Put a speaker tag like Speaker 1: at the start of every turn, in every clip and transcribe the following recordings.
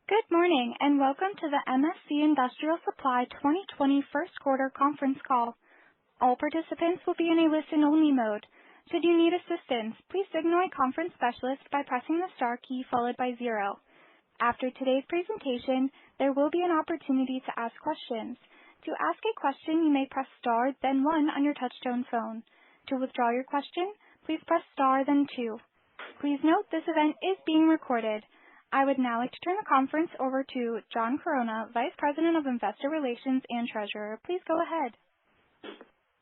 Speaker 1: Good morning, and welcome to the MSC Industrial Supply 2020 first quarter conference call. All participants will be in a listen-only mode. Should you need assistance, please signal a conference specialist by pressing the star key followed by 0. After today's presentation, there will be an opportunity to ask questions. To ask a question, you may press star, then 1 on your touch-tone phone. To withdraw your question, please press star, then 2. Please note this event is being recorded. I would now like to turn the conference over to John Corona, Vice President of Investor Relations and Treasurer. Please go ahead.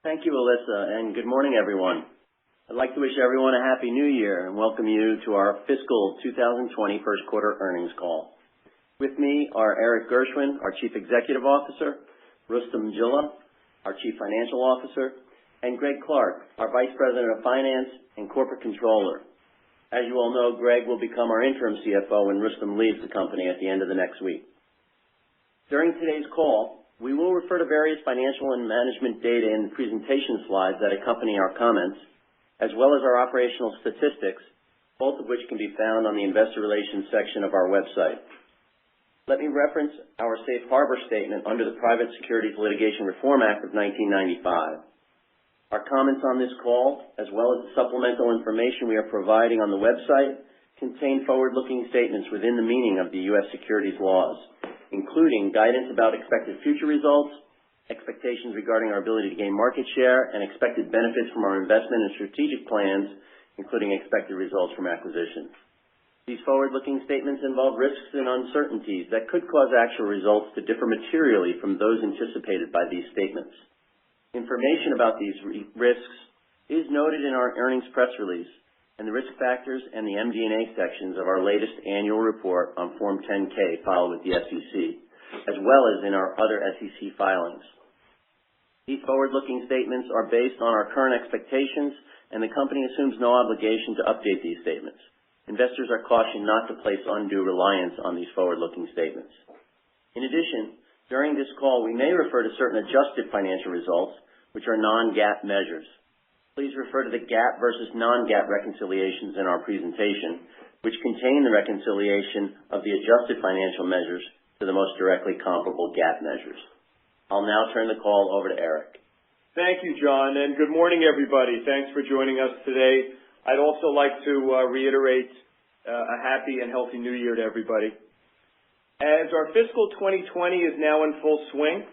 Speaker 2: Thank you, Alyssa, and good morning, everyone. I'd like to wish everyone a Happy New Year and welcome you to our fiscal 2020 first quarter earnings call. With me are Erik Gershwind, our Chief Executive Officer, Rustom Jilla, our Chief Financial Officer, and Greg Clark, our Vice President of Finance and Corporate Controller. As you all know, Greg will become our interim CFO when Rustom leaves the company at the end of the next week. During today's call, we will refer to various financial and management data in the presentation slides that accompany our comments, as well as our operational statistics, both of which can be found on the Investor Relations section of our website. Let me reference our Safe Harbor statement under the Private Securities Litigation Reform Act of 1995. Our comments on this call, as well as the supplemental information we are providing on the website, contain forward-looking statements within the meaning of the U.S. securities laws, including guidance about expected future results, expectations regarding our ability to gain market share, and expected benefits from our investment and strategic plans, including expected results from acquisitions. These forward-looking statements involve risks and uncertainties that could cause actual results to differ materially from those anticipated by these statements. Information about these risks is noted in our earnings press release and the risk factors and the MD&A sections of our latest annual report on Form 10-K filed with the SEC, as well as in our other SEC filings. These forward-looking statements are based on our current expectations, and the company assumes no obligation to update these statements. Investors are cautioned not to place undue reliance on these forward-looking statements. In addition, during this call, we may refer to certain adjusted financial results, which are non-GAAP measures. Please refer to the GAAP versus non-GAAP reconciliations in our presentation, which contain the reconciliation of the adjusted financial measures to the most directly comparable GAAP measures. I'll now turn the call over to Erik.
Speaker 3: Thank you, John, and good morning, everybody. Thanks for joining us today. I'd also like to reiterate a happy and healthy new year to everybody. As our fiscal 2020 is now in full swing,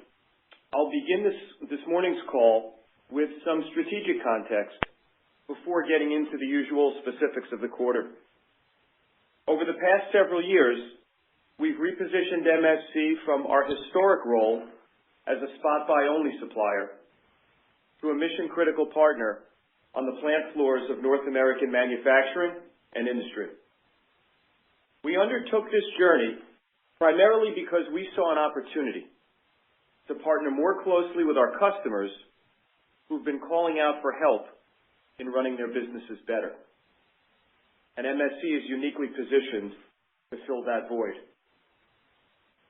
Speaker 3: I'll begin this morning's call with some strategic context before getting into the usual specifics of the quarter. Over the past several years, we've repositioned MSC from our historic role as a spot-buy-only supplier to a mission-critical partner on the plant floors of North American manufacturing and industry. We undertook this journey primarily because we saw an opportunity to partner more closely with our customers who've been calling out for help in running their businesses better. And MSC is uniquely positioned to fill that void.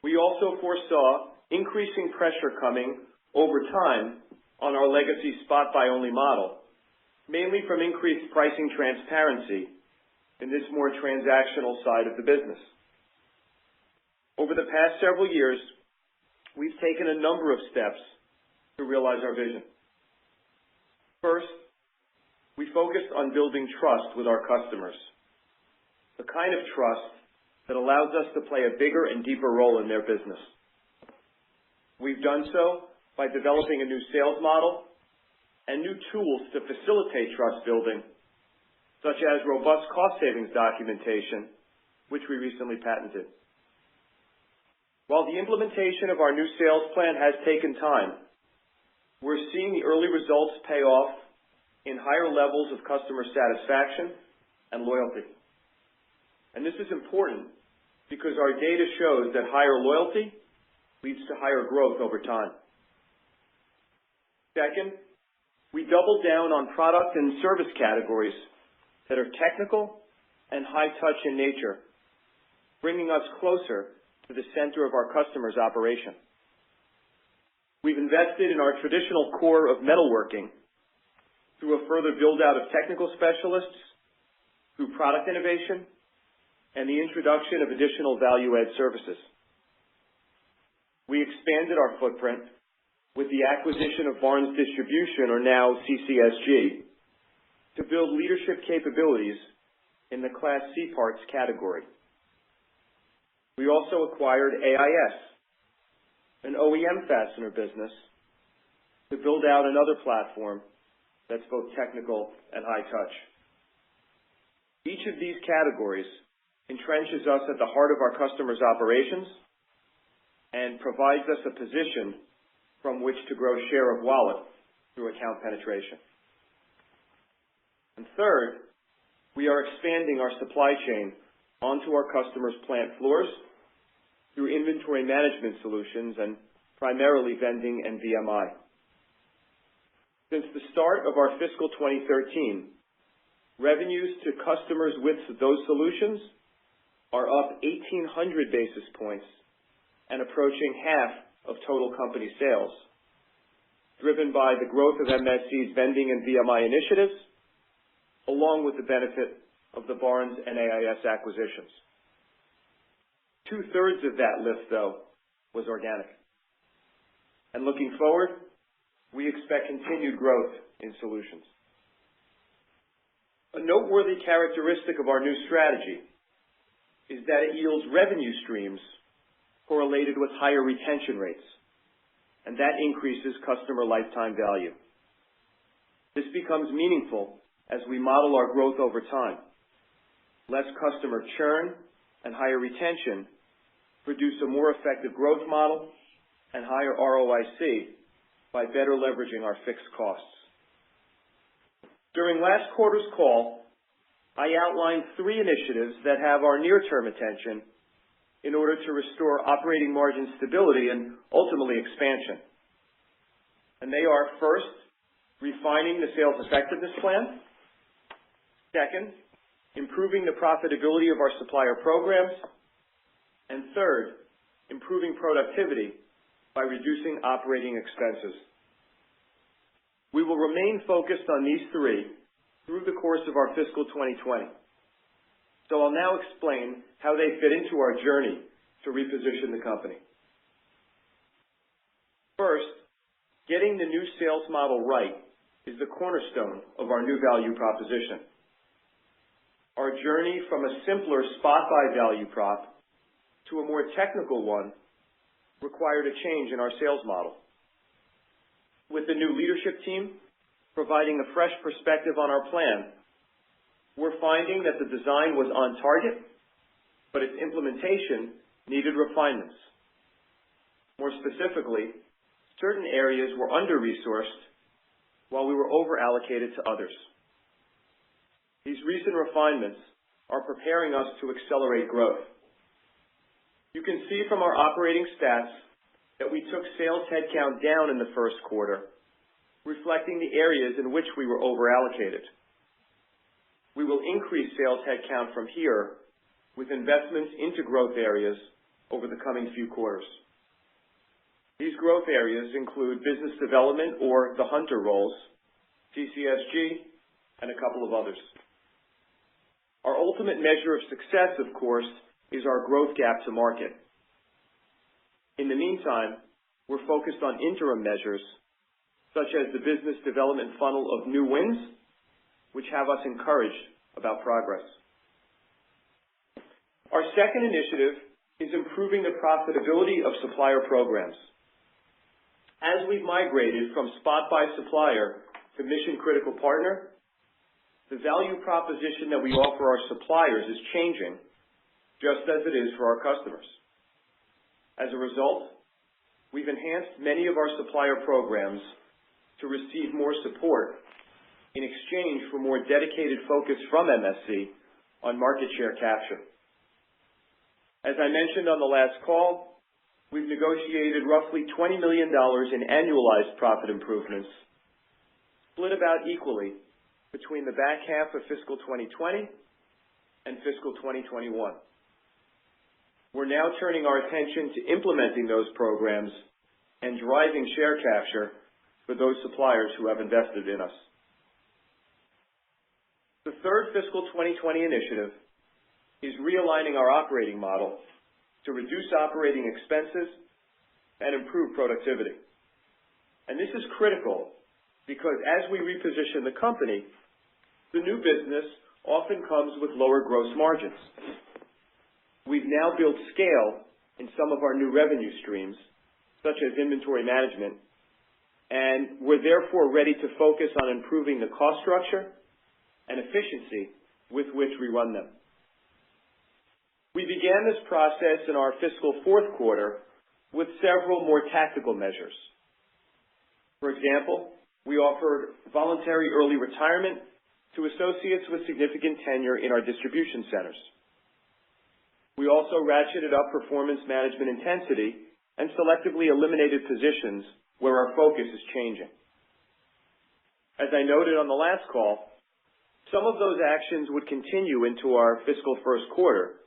Speaker 3: We also foresaw increasing pressure coming over time on our legacy spot-buy-only model, mainly from increased pricing transparency in this more transactional side of the business. Over the past several years, we've taken a number of steps to realize our vision. First, we focused on building trust with our customers, the kind of trust that allows us to play a bigger and deeper role in their business. We've done so by developing a new sales model and new tools to facilitate trust building, such as robust cost savings documentation, which we recently patented. While the implementation of our new sales plan has taken time, we're seeing the early results pay off in higher levels of customer satisfaction and loyalty. And this is important because our data shows that higher loyalty leads to higher growth over time. Second, we doubled down on product and service categories that are technical and high-touch in nature, bringing us closer to the center of our customers' operation. We've invested in our traditional core of metalworking through a further build-out of technical specialists, through product innovation, and the introduction of additional value-add services. We expanded our footprint with the acquisition of Barnes Distribution, or now CCSG, to build leadership capabilities in the Class C parts category. We also acquired AIS, an OEM fastener business, to build out another platform that's both technical and high touch. Each of these categories entrenches us at the heart of our customers' operations and provides us a position from which to grow share of wallet through account penetration. And third, we are expanding our supply chain onto our customers' plant floors through inventory management solutions and primarily vending and VMI. Since the start of our fiscal 2013, revenues to customers with those solutions are up 1,800 basis points and approaching half of total company sales, driven by the growth of MSC's vending and VMI initiatives, along with the benefit of the Barnes and AIS acquisitions. 2/3 of that lift, though, was organic. And looking forward, we expect continued growth in solutions. A noteworthy characteristic of our new strategy is that it yields revenue streams correlated with higher retention rates, and that increases customer lifetime value. This becomes meaningful as we model our growth over time. Less customer churn and higher retention produce a more effective growth model and higher ROIC by better leveraging our fixed costs. During last quarter's call, I outlined 3 initiatives that have our near-term attention in order to restore operating margin stability and ultimately expansion. And they are, first, refining the sales effectiveness plan. Second, improving the profitability of our supplier programs. And third, improving productivity by reducing operating expenses. We will remain focused on these 3 through the course of our fiscal 2020. So I'll now explain how they fit into our journey to reposition the company. First, getting the new sales model right is the cornerstone of our new value proposition. Our journey from a simpler spot buy value prop to a more technical one required a change in our sales model. With the new leadership team providing a fresh perspective on our plan, we're finding that the design was on target, but its implementation needed refinements. More specifically, certain areas were under-resourced while we were over-allocated to others. These recent refinements are preparing us to accelerate growth. You can see from our operating stats that we took sales headcount down in the first quarter, reflecting the areas in which we were over-allocated. We will increase sales headcount from here with investments into growth areas over the coming few quarters. These growth areas include business development or the hunter roles, CCSG, and a couple of others. Our ultimate measure of success, of course, is our growth gap to market. In the meantime, we're focused on interim measures, such as the business development funnel of new wins, which have us encouraged about progress. Our second initiative is improving the profitability of supplier programs. As we've migrated from spot buy supplier to mission-critical partner, the value proposition that we offer our suppliers is changing, just as it is for our customers. As a result, we've enhanced many of our supplier programs to receive more support in exchange for more dedicated focus from MSC on market share capture. As I mentioned on the last call, we've negotiated roughly $20 million in annualized profit improvements, split about equally between the back half of fiscal 2020 and fiscal 2021. We're now turning our attention to implementing those programs and driving share capture for those suppliers who have invested in us. The third fiscal 2020 initiative is realigning our operating model to reduce operating expenses and improve productivity. And this is critical because as we reposition the company, the new business often comes with lower gross margins. We've now built scale in some of our new revenue streams, such as inventory management, and we're therefore ready to focus on improving the cost structure and efficiency with which we run them. We began this process in our fiscal fourth quarter with several more tactical measures. For example, we offered voluntary early retirement to associates with significant tenure in our distribution centers. We also ratcheted up performance management intensity and selectively eliminated positions where our focus is changing. As I noted on the last call, some of those actions would continue into our fiscal first quarter,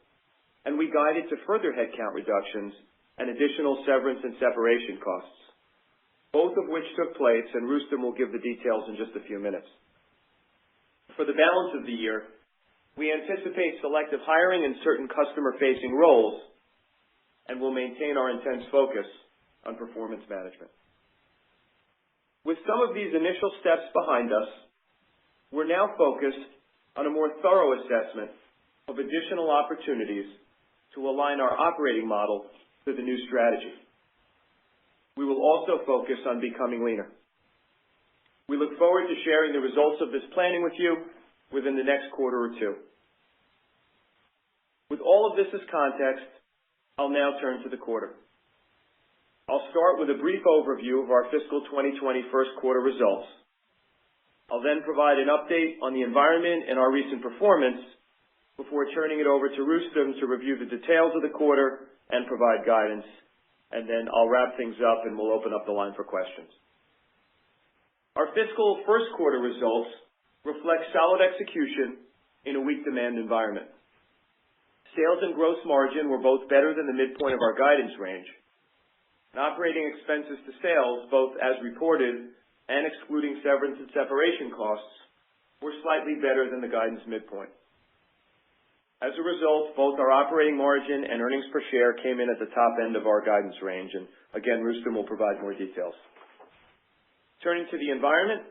Speaker 3: and we guided to further headcount reductions and additional severance and separation costs, both of which took place, and Rustom will give the details in just a few minutes. For the balance of the year, we anticipate selective hiring in certain customer-facing roles and will maintain our intense focus on performance management. With some of these initial steps behind us, we're now focused on a more thorough assessment of additional opportunities to align our operating model to the new strategy. We will also focus on becoming leaner. We look forward to sharing the results of this planning with you within the next quarter or two. With all of this as context, I'll now turn to the quarter. I'll start with a brief overview of our fiscal 2020 first quarter results. I'll then provide an update on the environment and our recent performance before turning it over to Rustom to review the details of the quarter and provide guidance, and then I'll wrap things up and we'll open up the line for questions. Our fiscal first quarter results reflect solid execution in a weak demand environment. Sales and gross margin were both better than the midpoint of our guidance range, and operating expenses to sales, both as reported and excluding severance and separation costs, were slightly better than the guidance midpoint. As a result, both our operating margin and earnings per share came in at the top end of our guidance range, and again, Rustom will provide more details. Turning to the environment,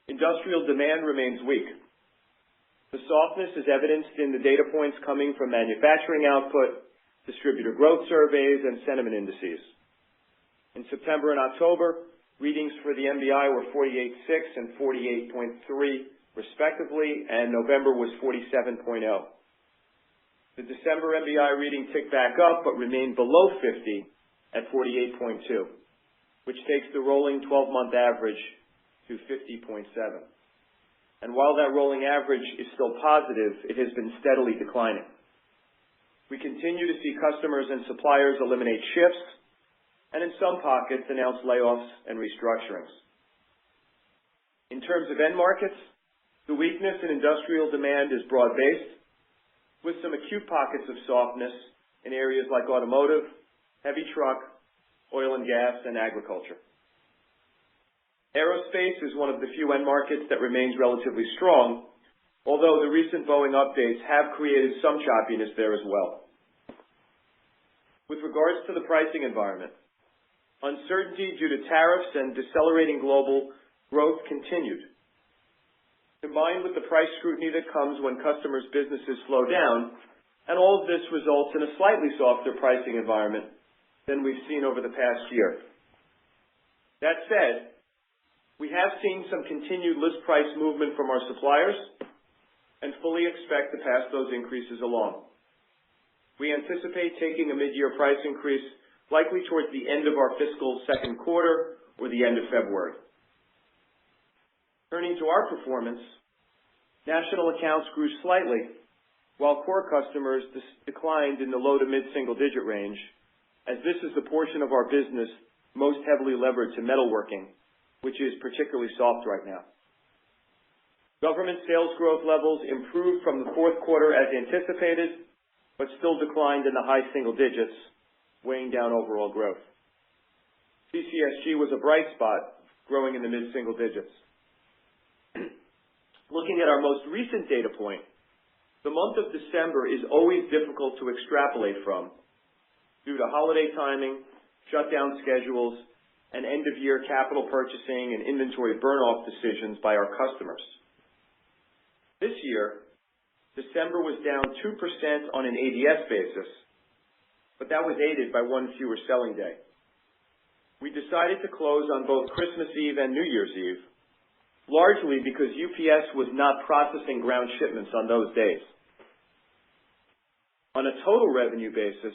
Speaker 3: industrial demand remains weak. The softness is evidenced in the data points coming from manufacturing output, distributor growth surveys, and sentiment indices. In September and October, readings for the MBI were 48.6 and 48.3 respectively, and November was 47.0. The December MBI reading ticked back up but remained below 50 at 48.2, which takes the rolling 12-month average to 50.7. And while that rolling average is still positive, it has been steadily declining. We continue to see customers and suppliers eliminate shifts and in some pockets announce layoffs and restructurings. In terms of end markets, the weakness in industrial demand is broad-based, with some acute pockets of softness in areas like automotive, heavy truck, oil and gas, and agriculture. Aerospace is one of the few end markets that remains relatively strong, although the recent Boeing updates have created some choppiness there as well. With regards to the pricing environment, uncertainty due to tariffs and decelerating global growth continued. Combined with the price scrutiny that comes when customers' businesses slow down, and all of this results in a slightly softer pricing environment than we've seen over the past year. That said, we have seen some continued list price movement from our suppliers and fully expect to pass those increases along. We anticipate taking a mid-year price increase likely towards the end of our fiscal second quarter or the end of February. Turning to our performance, national accounts grew slightly while core customers declined in the low to mid-single digit range, as this is the portion of our business most heavily levered to metalworking, which is particularly soft right now. Government sales growth levels improved from the fourth quarter as anticipated, but still declined in the high single digits, weighing down overall growth. CCSG was a bright spot, growing in the mid-single digits. Looking at our most recent data point, The month of December is always difficult to extrapolate from due to holiday timing, shutdown schedules, and end-of-year capital purchasing and inventory burn-off decisions by our customers. This year, December was down 2% on an ADS basis, but that was aided by one fewer selling day. We decided to close on both Christmas Eve and New Year's Eve, largely because UPS was not processing ground shipments on those days. On a total revenue basis,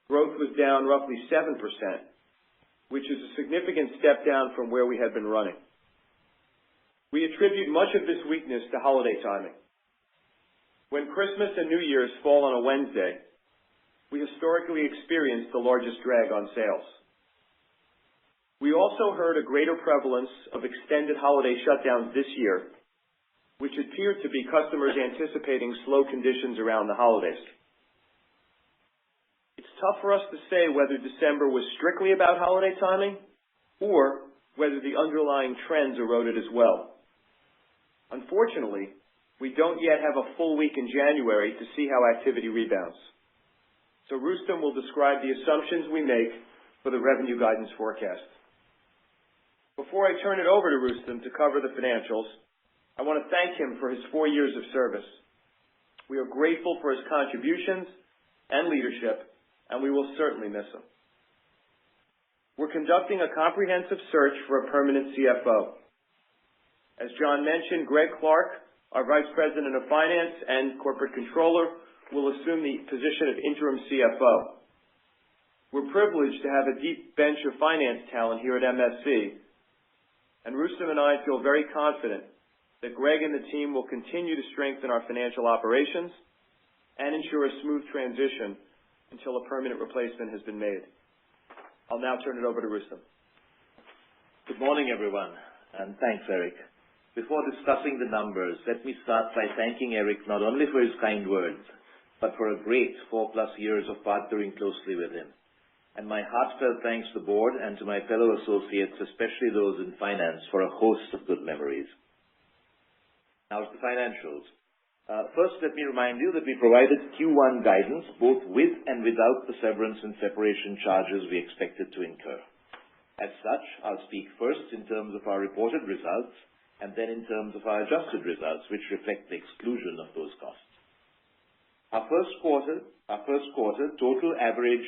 Speaker 3: growth was down roughly 7%, which is a significant step down from where we had been running. We attribute much of this weakness to holiday timing. When Christmas and New Year's fall on a Wednesday, we historically experience the largest drag on sales. We also heard a greater prevalence of extended holiday shutdowns this year, which appeared to be customers anticipating slow conditions around the holidays. It's tough for us to say whether December was strictly about holiday timing or whether the underlying trends eroded as well. Unfortunately, we don't yet have a full week in January to see how activity rebounds. So Rustom will describe the assumptions we make for the revenue guidance forecast. Before I turn it over to Rustom to cover the financials, I want to thank him for his 4 years of service. We are grateful for his contributions and leadership, and we will certainly miss him. We're conducting a comprehensive search for a permanent CFO. As John mentioned, Greg Clark, our Vice President of Finance and Corporate Controller, will assume the position of interim CFO. We're privileged to have a deep bench of finance talent here at MSC, and Rustom and I feel very confident that Greg and the team will continue to strengthen our financial operations and ensure a smooth transition until a permanent replacement has been made. I'll now turn it over to Rustom.
Speaker 4: Good morning, everyone, and thanks, Erik. Before discussing the numbers, let me start by thanking Erik not only for his kind words, but for a great 4+ years of partnering closely with him. And my heartfelt thanks to the board and to my fellow associates, especially those in finance, for a host of good memories. Now to the financials. First, let me remind you that we provided Q1 guidance both with and without the severance and separation charges we expected to incur. As such, I'll speak first in terms of our reported results and then in terms of our adjusted results, which reflect the exclusion of those costs. Our first quarter total average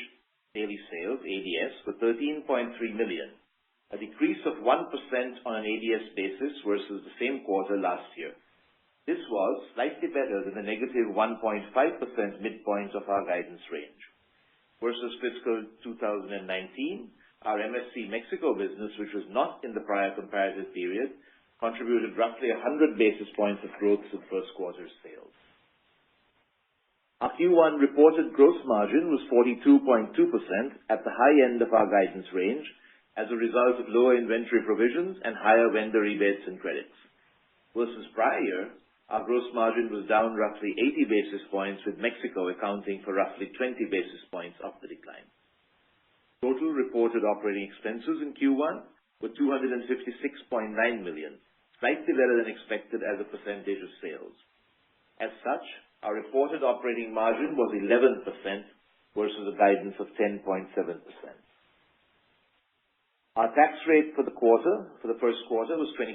Speaker 4: daily sales, ADS, were 13.3 million, a decrease of 1% on an ADS basis versus the same quarter last year. This was slightly better than the negative 1.5% midpoint of our guidance range. Versus fiscal 2019, our MSC Mexico business, which was not in the prior comparative period, contributed roughly 100 basis points of growth to the first quarter's sales. Our Q1 reported gross margin was 42.2% at the high end of our guidance range as a result of lower inventory provisions and higher vendor rebates and credits. Versus prior year, our gross margin was down roughly 80 basis points, with Mexico accounting for roughly 20 basis points of the decline. Total reported operating expenses in Q1 were 256.9 million, slightly better than expected as a percentage of sales. As such, our reported operating margin was 11% versus a guidance of 10.7%. Our tax rate for the first quarter was 25%,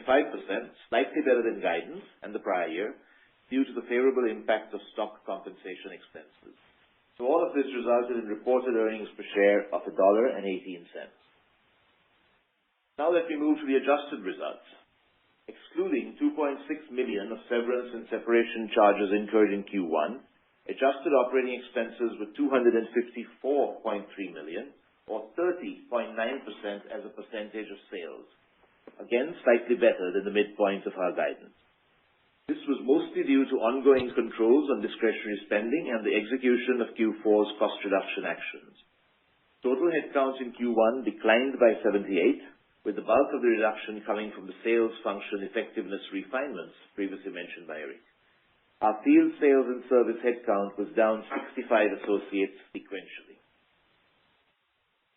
Speaker 4: slightly better than guidance and the prior year, due to the favorable impact of stock compensation expenses. So all of this resulted in reported earnings per share of $1.18. Now let me move to the adjusted results. Excluding 2.6 million of severance and separation charges incurred in Q1, adjusted operating expenses were 254.3 million, or 30.9% as a percentage of sales. Again, slightly better than the midpoint of our guidance. This was mostly due to ongoing controls on discretionary spending and the execution of Q4's cost reduction actions. Total headcount in Q1 declined by 78, with the bulk of the reduction coming from the sales function effectiveness refinements previously mentioned by Erik. Our field sales and service headcount was down 65 associates sequentially.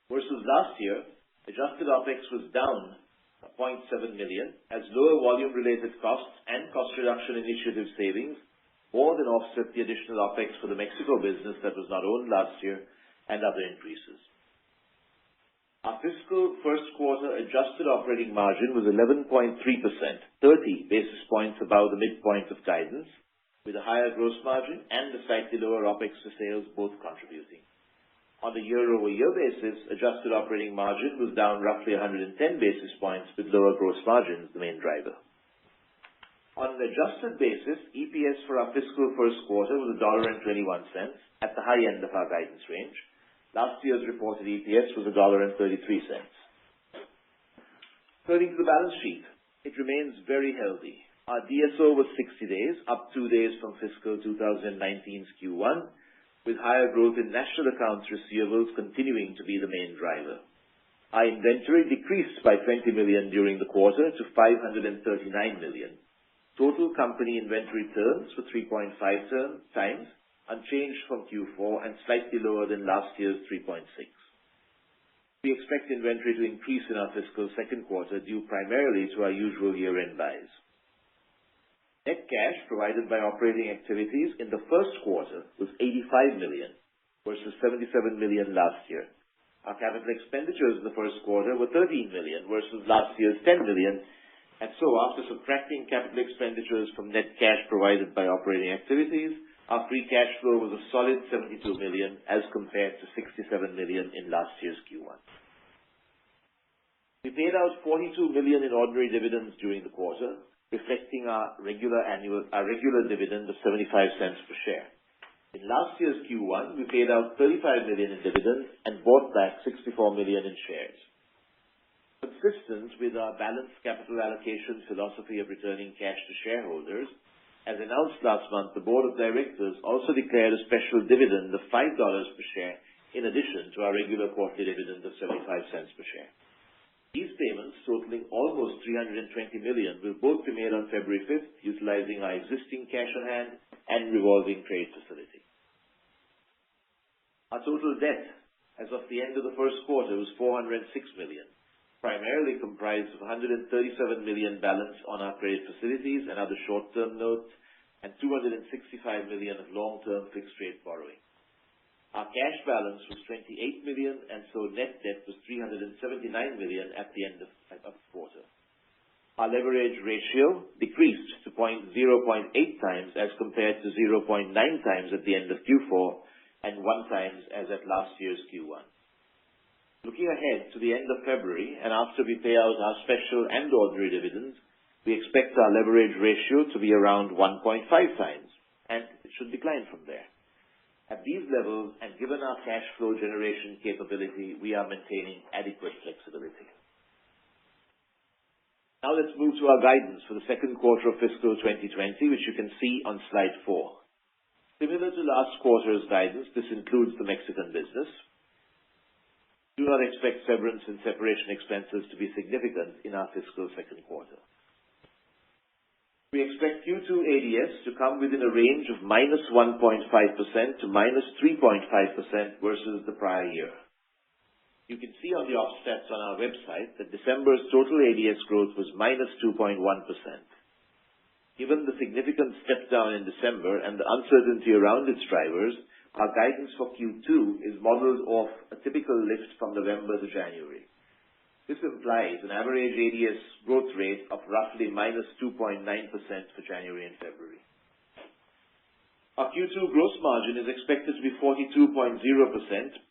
Speaker 4: Versus last year, adjusted OPEX was down 0.7 million as lower volume-related costs and cost reduction initiative savings more than offset the additional OpEx for the Mexico business that was not owned last year and other increases. Our fiscal first quarter adjusted operating margin was 11.3%, 30 basis points above the midpoint of guidance, with a higher gross margin and a slightly lower OpEx to sales both contributing. On a year-over-year basis, adjusted operating margin was down roughly 110 basis points, with lower gross margins the main driver. On an adjusted basis, EPS for our fiscal first quarter was $1.21 at the high end of our guidance range. Last year's reported EPS was $1.33. Turning to the balance sheet, it remains very healthy. Our DSO was 60 days, up 2 days from fiscal 2019's Q1, with higher growth in national accounts receivables continuing to be the main driver. Our inventory decreased by $20 million during the quarter to $539 million. Total company inventory turns were 3.5 times, unchanged from Q4 and slightly lower than last year's 3.6. We expect inventory to increase in our fiscal second quarter due primarily to our usual year-end buys. Net cash provided by operating activities in the first quarter was $85 million versus $77 million last year. Our capital expenditures in the first quarter were $13 million versus last year's $10 million, and so after subtracting capital expenditures from net cash provided by operating activities, our free cash flow was a solid $72 million as compared to $67 million in last year's Q1. We paid out $42 million in ordinary dividends during the quarter, reflecting our regular dividend of 75 cents per share. In last year's Q1, we paid out $35 million in dividends and bought back $64 million in shares. Consistent with our balanced capital allocation philosophy of returning cash to shareholders, as announced last month, the Board of Directors also declared a special dividend of $5 per share in addition to our regular quarterly dividend of 75 cents per share. These payments, totaling almost $320 million, will both be made on February 5th, utilizing our existing cash on hand and revolving trade facility. Our total debt as of the end of the first quarter was $406 million, primarily comprised of $137 million balance on our credit facilities and other short-term notes, and $265 million of long-term fixed-rate borrowing. Our cash balance was $28 million, and so net debt was $379 million at the end of the quarter. Our leverage ratio decreased to 0.8 times as compared to 0.9 times at the end of Q4 and 1 times as at last year's Q1. Looking ahead to the end of February and after we pay out our special and ordinary dividends, we expect our leverage ratio to be around 1.5 times, and it should decline from there. At these levels, and given our cash flow generation capability, we are maintaining adequate flexibility. Now let's move to our guidance for the second quarter of fiscal 2020, which you can see on slide 4. Similar to last quarter's guidance, this includes the Mexican business. Do not expect severance and separation expenses to be significant in our fiscal second quarter. We expect Q2 ADS to come within a range of -1.5% to -3.5% versus the prior year. You can see on the offsets on our website that December's total ADS growth was -2.1%. Given the significant step down in December and the uncertainty around its drivers, our guidance for Q2 is modeled off a typical lift from November to January. This implies an average ADS growth rate of roughly -2.9% for January and February. Our Q2 gross margin is expected to be 42.0%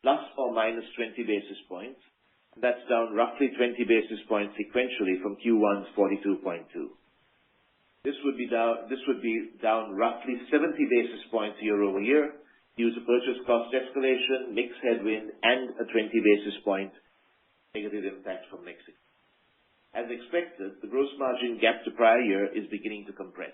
Speaker 4: plus or minus 20 basis points. That's down roughly 20 basis points sequentially from Q1's 42.2. This would be down roughly 70 basis points year over year due to purchase cost escalation, mix headwind, and a 20 basis point negative impact from Mexico. As expected, the gross margin gap to prior year is beginning to compress.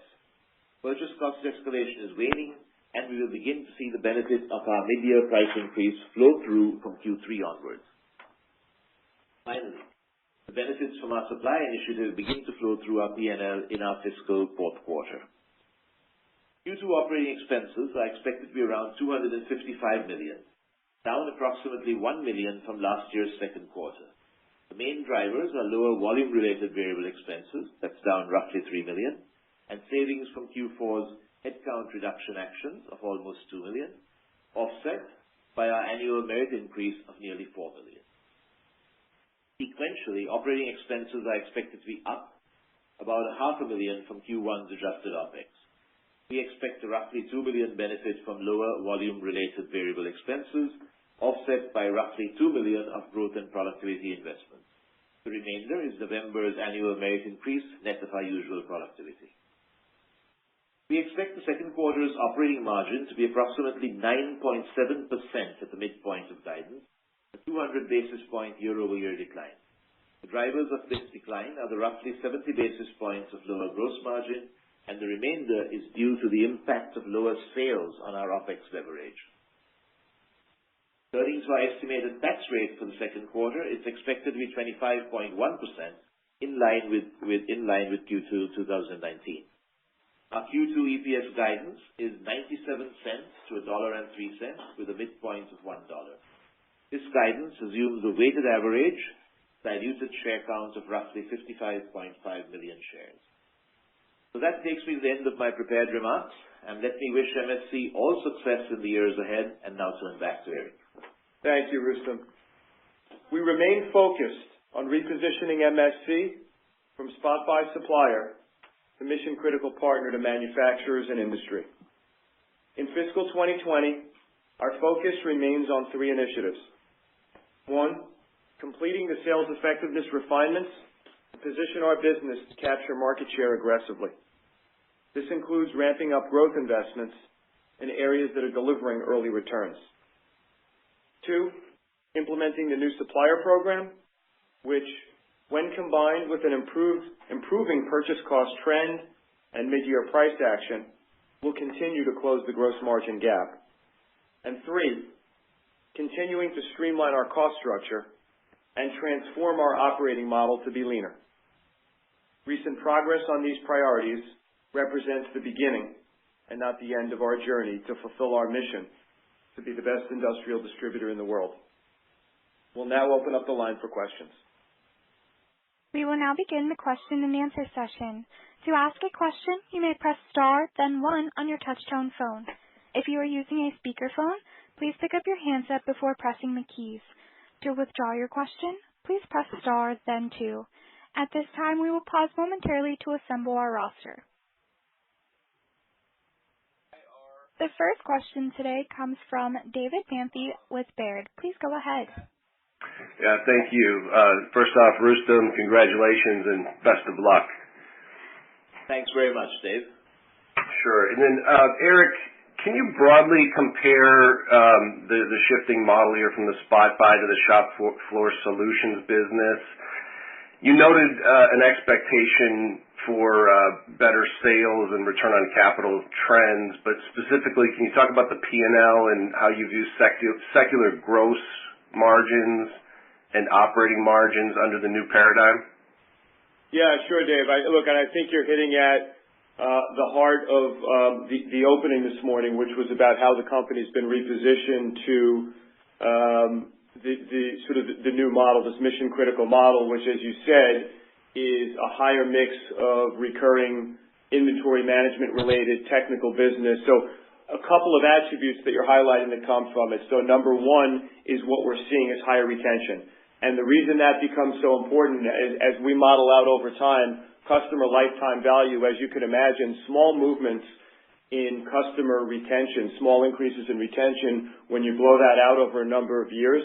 Speaker 4: Purchase cost escalation is waning, and we will begin to see the benefit of our mid-year price increase flow through from Q3 onwards. Finally, the benefits from our supply initiative begin to flow through our P&L in our fiscal fourth quarter. Q2 operating expenses are expected to be around $255 million, down approximately $1 million from last year's second quarter. The main drivers are lower volume-related variable expenses, that's down roughly $3 million, and savings from Q4's headcount reduction actions of almost $2 million, offset by our annual merit increase of nearly $4 million. Sequentially, operating expenses are expected to be up about $500,000 from Q1's adjusted OpEx. We expect a roughly $2 million benefit from lower volume-related variable expenses, offset by roughly $2 million of growth and productivity investments. The remainder is November's annual merit increase, net of our usual productivity. We expect the second quarter's operating margin to be approximately 9.7% at the midpoint of guidance, a 200 basis point year-over-year decline. The drivers of this decline are the roughly 70 basis points of lower gross margin, and the remainder is due to the impact of lower sales on our OpEx leverage. Turning to our estimated tax rate for the second quarter, it's expected to be 25.1%, in line with Q2 2019. Our Q2 EPS guidance is 97 cents to $1.03, with a midpoint of $1. This guidance assumes a weighted average diluted share count of roughly 55.5 million shares. So that takes me to the end of my prepared remarks, and let me wish MSC all success in the years ahead, and now turn back to Erik.
Speaker 3: Thank you, Rustom. We remain focused on repositioning MSC from spot buy supplier to mission-critical partner to manufacturers and industry. In fiscal 2020, our focus remains on three initiatives. One, completing the sales effectiveness refinements to position our business to capture market share aggressively. This includes ramping up growth investments in areas that are delivering early returns. Two, implementing the new supplier program, which, when combined with an improving purchase cost trend and mid-year price action, will continue to close the gross margin gap. And three, continuing to streamline our cost structure and transform our operating model to be leaner. Recent progress on these priorities represents the beginning and not the end of our journey to fulfill our mission to be the best industrial distributor in the world. We'll now open up the line for questions.
Speaker 1: We will now begin the question and answer session. To ask a question, you may press star, then 1 on your touch-tone phone. If you are using a speakerphone, please pick up your handset before pressing the keys. To withdraw your question, please press star, then 2. At this time, we will pause momentarily to assemble our roster. The first question today comes from David Manthey with Baird. Please go ahead.
Speaker 5: Yeah, thank you. First off, Rustom, congratulations and best of luck.
Speaker 4: Thanks very much, Dave.
Speaker 5: Sure. And then, Erik, can you broadly compare the shifting model here from the spot buy to the shop floor solutions business? You noted an expectation for better sales and return on capital trends, but specifically, can you talk about the P&L and how you view secular gross margins and operating margins under the new paradigm?
Speaker 3: Yeah, sure, Dave. And I think you're hitting at the heart of the opening this morning, which was about how the company's been repositioned to the new model, this mission-critical model, which, as you said, is a higher mix of recurring inventory management-related technical business. So a couple of attributes that you're highlighting that come from it. So number one is what we're seeing as higher retention. And the reason that becomes so important as we model out over time, customer lifetime value, as you can imagine, small movements in customer retention, small increases in retention, when you blow that out over a number of years,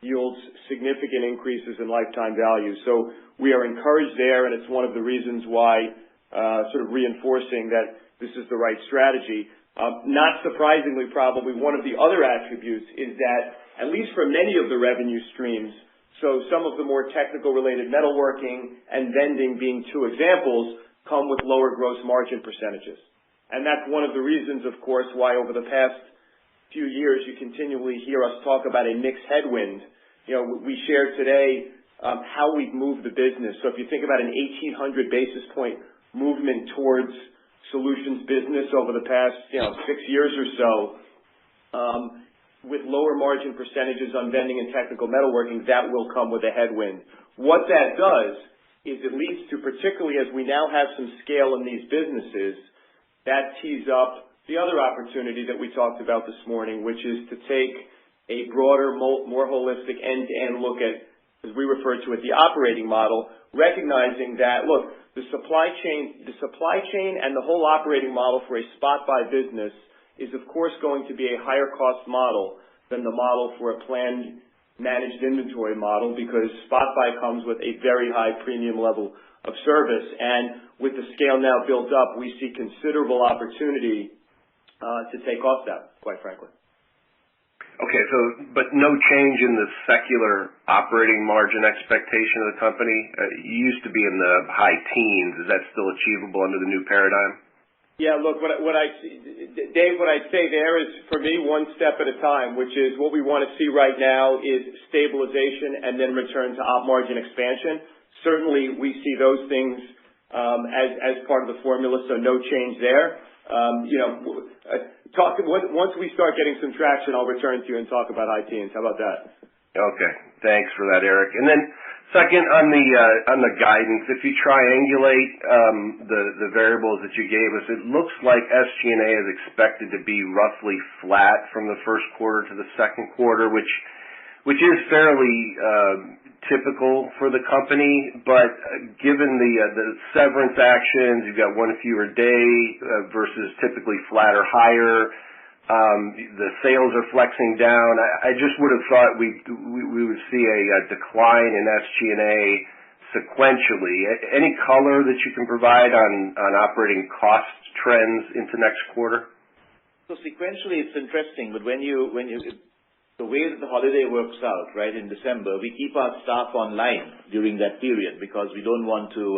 Speaker 3: yields significant increases in lifetime value. So we are encouraged there, and it's one of the reasons why sort of reinforcing that this is the right strategy. Not surprisingly, probably one of the other attributes is that, at least for many of the revenue streams, so some of the more technical related metalworking and vending being two examples, come with lower gross margin percentages. And that's one of the reasons, of course, why over the past few years you continually hear us talk about a mixed headwind. You know, we shared today how we've moved the business. So if you think about an 1,800 basis point movement towards solutions business over the past 6 years or so, with lower margin percentages on vending and technical metalworking, that will come with a headwind. What that does is it leads to, particularly as we now have some scale in these businesses, that tees up the other opportunity that we talked about this morning, which is to take a broader, more holistic end-to-end look at, as we refer to it, the operating model, recognizing that, look, the supply chain and the whole operating model for a spot buy business is, of course, going to be a higher cost model than the model for a planned managed inventory model, because spot buy comes with a very high premium level of service. And with the scale now built up, we see considerable opportunity to take cost out, quite frankly.
Speaker 5: Okay, but no change in the secular operating margin expectation of the company? You used to be in the high teens. Is that still achievable under the new paradigm?
Speaker 3: Yeah, look, Dave, what I'd say there is, for me, one step at a time, which is what we want to see right now is stabilization and then return to op margin expansion. Certainly, we see those things as part of the formula, so no change there. Once we start getting some traction, I'll return to you and talk about high teens. How about that?
Speaker 5: Okay. Thanks for that, Erik. And then second, on the guidance, if you triangulate the variables that you gave us, it looks like SG&A is expected to be roughly flat from the first quarter to the second quarter, which is fairly typical for the company. But given the severance actions, you've got one fewer day versus typically flat or higher. The sales are flexing down. I just would have thought we would see a decline in SG&A sequentially. Any color that you can provide on operating cost trends into next quarter?
Speaker 4: So sequentially, it's interesting, but when you the way that the holiday works out, right, in December, we keep our staff online during that period because we don't want to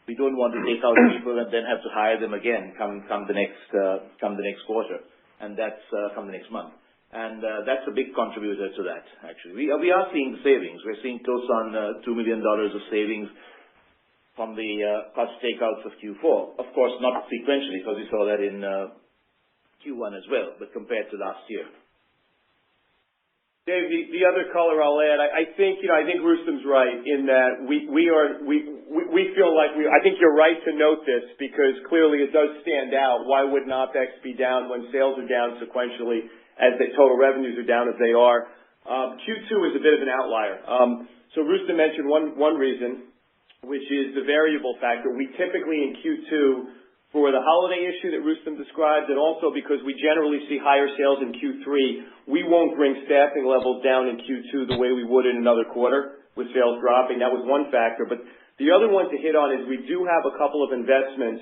Speaker 4: take out people and then have to hire them again come the next quarter, and that's come the next month. And that's a big contributor to that, actually. We are seeing savings. We're seeing close on $2 million of savings from the cost takeouts of Q4. Of course, not sequentially, because we saw that in Q1 as well, but compared to last year.
Speaker 3: Dave, the other color I'll add, I think Rustom's right in that we feel like I think you're right to note this, because clearly it does stand out. Why wouldn't OpEx be down when sales are down sequentially as the total revenues are down as they are? Q2 is a bit of an outlier. So Rustom mentioned one reason, which is the variable factor. We typically in Q2, for the holiday issue that Rustom described, and also because we generally see higher sales in Q3, we won't bring staffing levels down in Q2 the way we would in another quarter with sales dropping. That was one factor. But the other one to hit on is we do have a couple of investments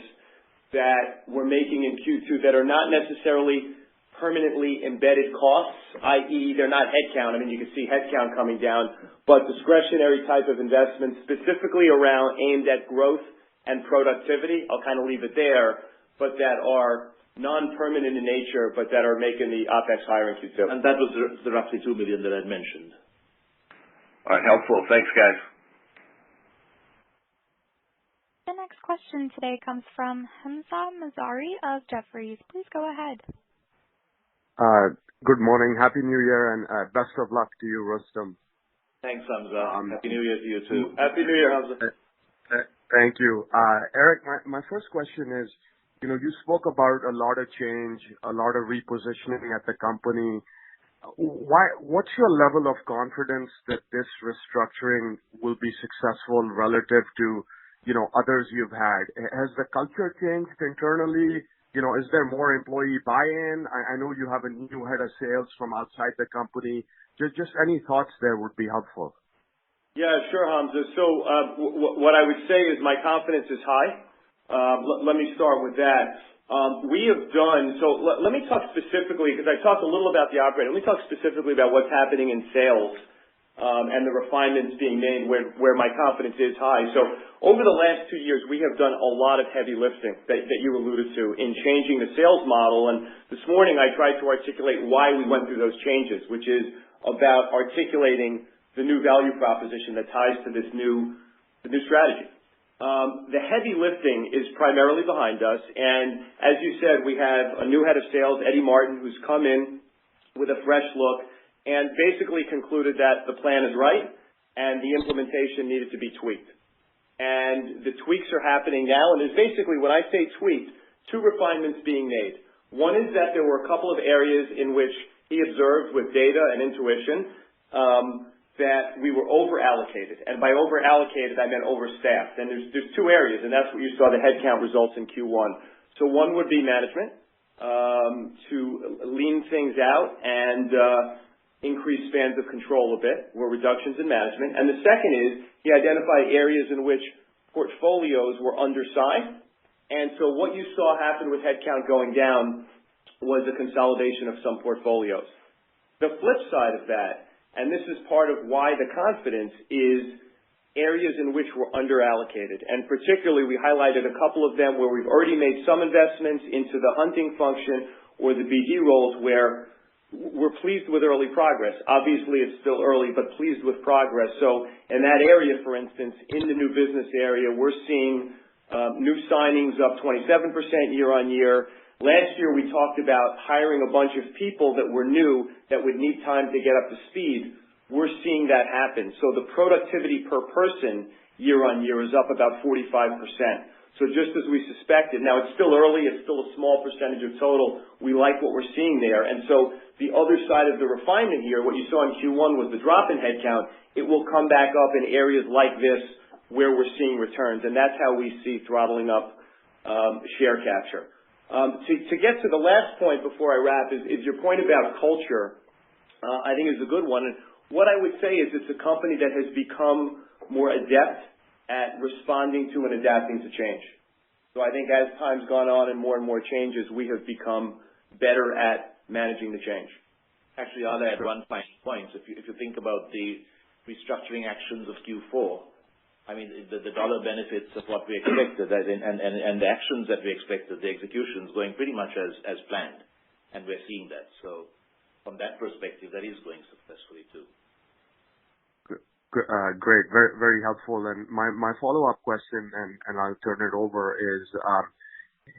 Speaker 3: that we're making in Q2 that are not necessarily permanently embedded costs, i.e. they're not headcount. I mean, you can see headcount coming down, but discretionary type of investments specifically around aimed at growth and productivity. I'll kind of leave it there, but that are non-permanent in nature, but that are making the OpEx higher in Q2.
Speaker 4: And that was the roughly $2 million that I'd mentioned.
Speaker 5: All right, helpful. Thanks, guys.
Speaker 1: The next question today comes from Hamzah Mazari of Jefferies. Please go ahead.
Speaker 6: Good morning. Happy New Year, and best of luck to you, Rustom.
Speaker 4: Thanks, Hamzah. Happy New Year to you, too.
Speaker 3: Happy New Year, Hamzah.
Speaker 6: Thank you. Erik, my first question is, you spoke about a lot of change, a lot of repositioning at the company. What's your level of confidence that this restructuring will be successful relative to, others you've had? Has the culture changed internally? Is there more employee buy-in? I know you have a new head of sales from outside the company. Just any thoughts there would be helpful.
Speaker 3: Yeah, sure, Hamzah. So what I would say is my confidence is high. Let me start with that. We have done, so let me talk specifically, because I talked a little about the operator. Let me talk specifically about what's happening in sales and the refinements being made where my confidence is high. So over the last 2 years, we have done a lot of heavy lifting that you alluded to in changing the sales model. And this morning I tried to articulate why we went through those changes, which is about articulating the new value proposition that ties to the new strategy. The heavy lifting is primarily behind us, and as you said, we have a new head of sales, Eddie Martin, who's come in with a fresh look and basically concluded that the plan is right and the implementation needed to be tweaked. And the tweaks are happening now, and there's basically, when I say tweaked, two refinements being made. One is that there were a couple of areas in which he observed with data and intuition that we were over-allocated. And by over-allocated, I meant overstaffed. And there's two areas, and that's what you saw the headcount results in Q1. So one would be management, to lean things out and increase spans of control a bit, were reductions in management. And the second is he identified areas in which portfolios were undersized. And so what you saw happen with headcount going down was a consolidation of some portfolios. The flip side of that, and this is part of why the confidence, is areas in which we're underallocated. And particularly, we highlighted a couple of them where we've already made some investments into the hunting function or the BD roles where we're pleased with early progress. Obviously, it's still early, but pleased with progress. So in that area, for instance, in the new business area, we're seeing new signings up 27% year on year. Last year, we talked about hiring a bunch of people that were new that would need time to get up to speed. We're seeing that happen. So the productivity per person year on year is up about 45%. So just as we suspected, now it's still early, it's still a small percentage of total. We like what we're seeing there. And so the other side of the refinement here, what you saw in Q1 was the drop in headcount. It will come back up in areas like this where we're seeing returns. And that's how we see throttling up share capture. To get to the last point before I wrap is your point about culture, I think is a good one. And what I would say is it's a company that has become more adept at responding to and adapting to change. So I think as time's gone on and more changes, we have become better at managing the change.
Speaker 4: Actually, I'll add one final point. If you think about the restructuring actions of Q4, I mean, the dollar benefits of what we expected and the actions that we expected, the execution is going pretty much as planned, and we're seeing that. So from that perspective, that is going successfully too.
Speaker 6: Great. Very, very helpful. And my follow-up question, and I'll turn it over, is,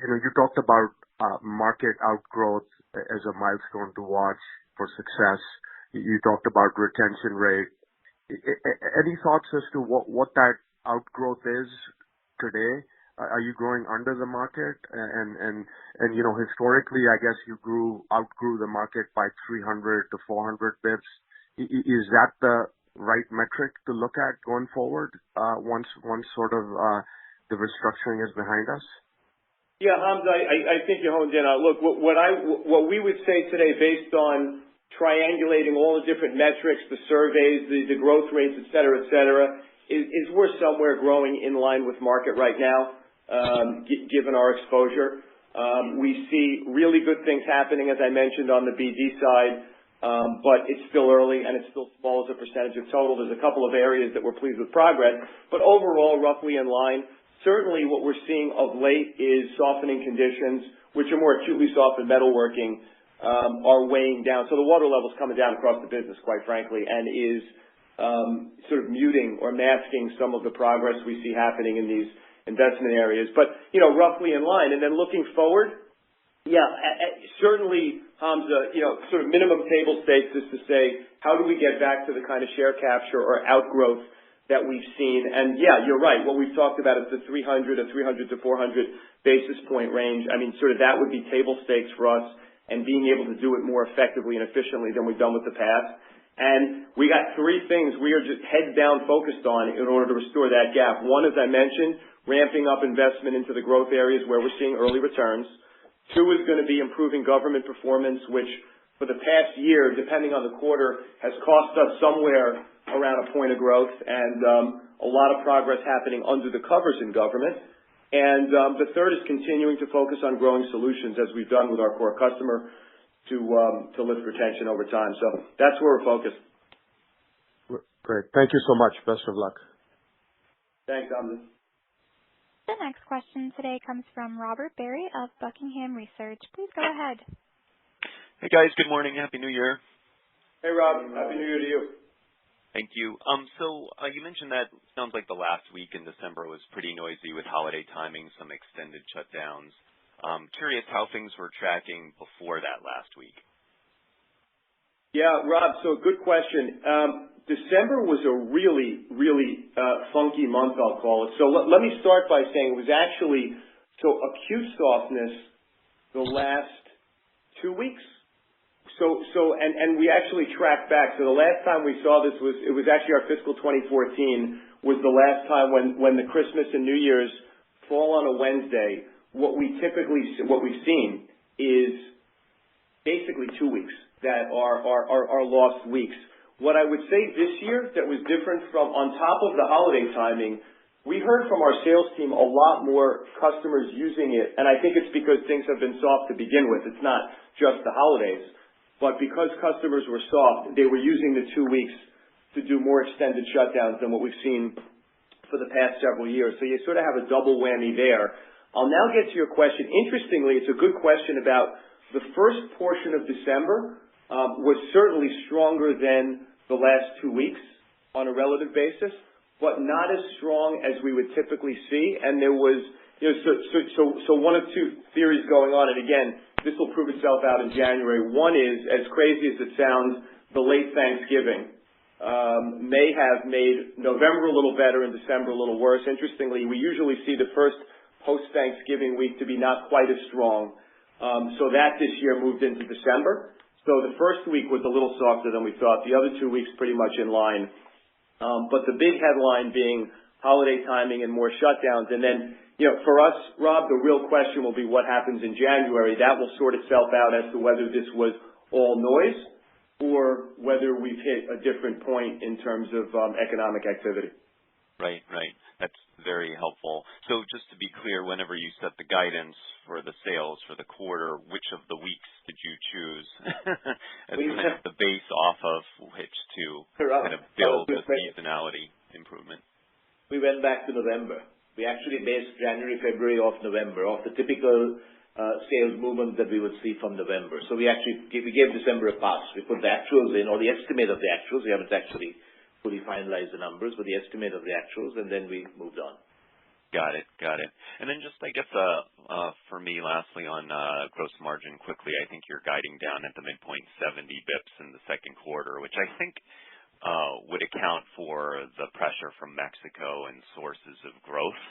Speaker 6: you talked about market outgrowth as a milestone to watch for success. You talked about retention rate. Any thoughts as to what that outgrowth is today? Are you growing under the market? And historically, I guess you outgrew the market by 300 to 400 bips. Is that the right metric to look at going forward once sort of the restructuring is behind us?
Speaker 3: Yeah, Hamza, I think you honed in on. Look, what we would say today, based on triangulating all the different metrics, the surveys, the growth rates, et cetera, is we're somewhere growing in line with market right now, given our exposure. We see really good things happening, as I mentioned, on the BD side, but it's still early and it's still small as a percentage of total. There's a couple of areas that we're pleased with progress, but overall, roughly in line. Certainly what we're seeing of late is softening conditions, which are more acutely soft in metalworking, are weighing down. So the water level's coming down across the business, quite frankly, and is sort of muting or masking some of the progress we see happening in these investment areas. But, roughly in line. And then looking forward, certainly, Hamza, sort of minimum table stakes is to say, how do we get back to the kind of share capture or outgrowth that we've seen? And you're right. What we've talked about is the 300 to 400 basis point range. I mean, sort of that would be table stakes for us, and being able to do it more effectively and efficiently than we've done with the past. And we got three things we are just heads down focused on in order to restore that gap. One, as I mentioned, ramping up investment into the growth areas where we're seeing early returns. Two is going to be improving government performance, which for the past year, depending on the quarter, has cost us somewhere around a point of growth, and a lot of progress happening under the covers in government. And the third is continuing to focus on growing solutions, as we've done with our core customer, to lift retention over time. So that's where we're focused.
Speaker 6: Great. Thank you so much. Best of luck.
Speaker 3: Thanks, Hamza.
Speaker 1: The next question today comes from Robert Barry of Buckingham Research. Please go ahead.
Speaker 7: Hey, guys. Good morning. Happy New Year.
Speaker 3: Hey, Rob. Happy New Year to you.
Speaker 7: Thank you. So you mentioned that it sounds like the last week in December was pretty noisy with holiday timing, some extended shutdowns. Curious how things were tracking before that last week.
Speaker 3: Yeah, Rob, so good question. December was a really funky month, I'll call it. So let me start by saying it was actually So acute softness the last 2 weeks. And we actually tracked back. So the last time we saw this was actually our fiscal 2014 was the last time when the Christmas and New Year's fall on a Wednesday. What we've seen is basically 2 weeks that are lost weeks. What I would say this year that was different from on top of the holiday timing, we heard from our sales team a lot more customers using it, and I think it's because things have been soft to begin with. It's not just the holidays, but because customers were soft, they were using the 2 weeks to do more extended shutdowns than what we've seen for the past several years. So you sort of have a double whammy there. I'll now get to your question. Interestingly, it's a good question about the first portion of December was certainly stronger than the last 2 weeks on a relative basis, but not as strong as we would typically see. And there was, so one of two theories going on. And again, this will prove itself out in January. One is, as crazy as it sounds, the late Thanksgiving may have made November a little better and December a little worse. Interestingly, we usually see the first post-Thanksgiving week to be not quite as strong. So that this year moved into December. So the first week was a little softer than we thought. The other 2 weeks pretty much in line. But the big headline being holiday timing and more shutdowns. And then, for us, Rob, the real question will be what happens in January. That will sort itself out as to whether this was all noise or whether we've hit a different point in terms of economic activity.
Speaker 7: Right. That's very helpful. So just to be clear, whenever you set the guidance for the sales for the quarter, which of the weeks did you choose as kind of the base off of which to kind of build the seasonality improvement?
Speaker 4: We went back to November. We actually based January, February off November, off the typical sales movement that we would see from November. So we gave December a pass. We put the actuals in, or the estimate of the actuals. We haven't actually fully finalized the numbers, but the estimate of the actuals, and then we moved on.
Speaker 7: Got it. And then just, I guess, for me, lastly, on gross margin quickly, I think you're guiding down at the midpoint 70 bips in the second quarter, which I think would account for the pressure from Mexico and sources of growth,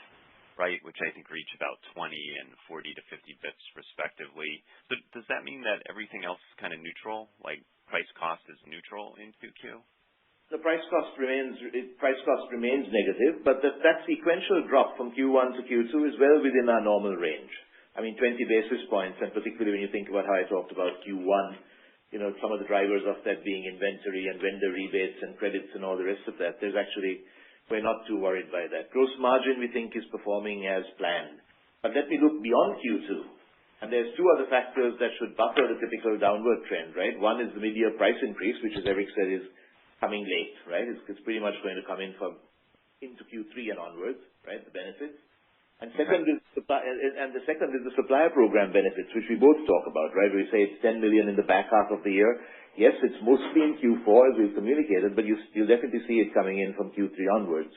Speaker 7: right, which I think reach about 20 and 40 to 50 bips respectively. So does that mean that everything else is kind of neutral, like price cost is neutral in 2Q?
Speaker 4: The price cost remains negative, but that sequential drop from Q1 to Q2 is well within our normal range. I mean, 20 basis points, and particularly when you think about how I talked about Q1, some of the drivers of that being inventory and vendor rebates and credits and all the rest of that, we're not too worried by that. Gross margin, we think, is performing as planned. But let me look beyond Q2. And there's two other factors that should buffer the typical downward trend, right? One is the mid-year price increase, which, as Erik said, is coming late, right? It's pretty much going to come in into Q3 and onwards, right? The benefits. And the second is the supplier program benefits, which we both talk about, right? We say it's $10 million in the back half of the year. Yes, it's mostly in Q4 as we've communicated, but you'll definitely see it coming in from Q3 onwards.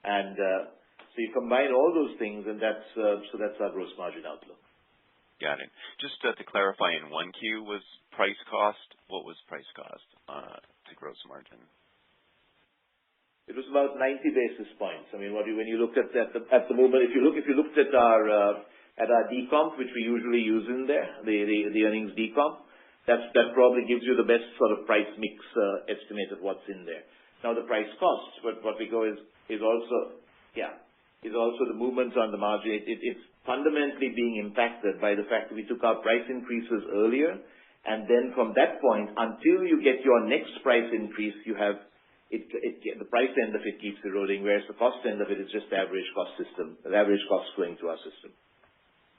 Speaker 4: And so you combine all those things, and that's our gross margin outlook.
Speaker 7: Got it. Just to clarify, in 1Q was price cost. What was price cost to gross margin?
Speaker 4: It was about 90 basis points. I mean, when you looked at the moment, if you looked at our decomp, which we usually use in there, the earnings decomp, that probably gives you the best sort of price mix estimate of what's in there. Now the price cost, what we go is also the movements on the margin. It's fundamentally being impacted by the fact that we took our price increases earlier, and then from that point until you get your next price increase, you have the price end of it keeps eroding, whereas the cost end of it is just the average cost flowing through our system.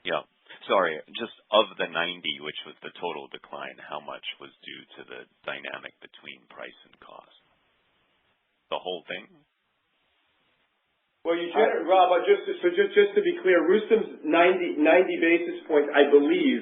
Speaker 7: Yeah. Sorry, just of the 90, which was the total decline, how much was due to the dynamic between price and cost? The whole thing?
Speaker 3: Well, Rob, just to be clear, Rustom's 90 basis points, I believe,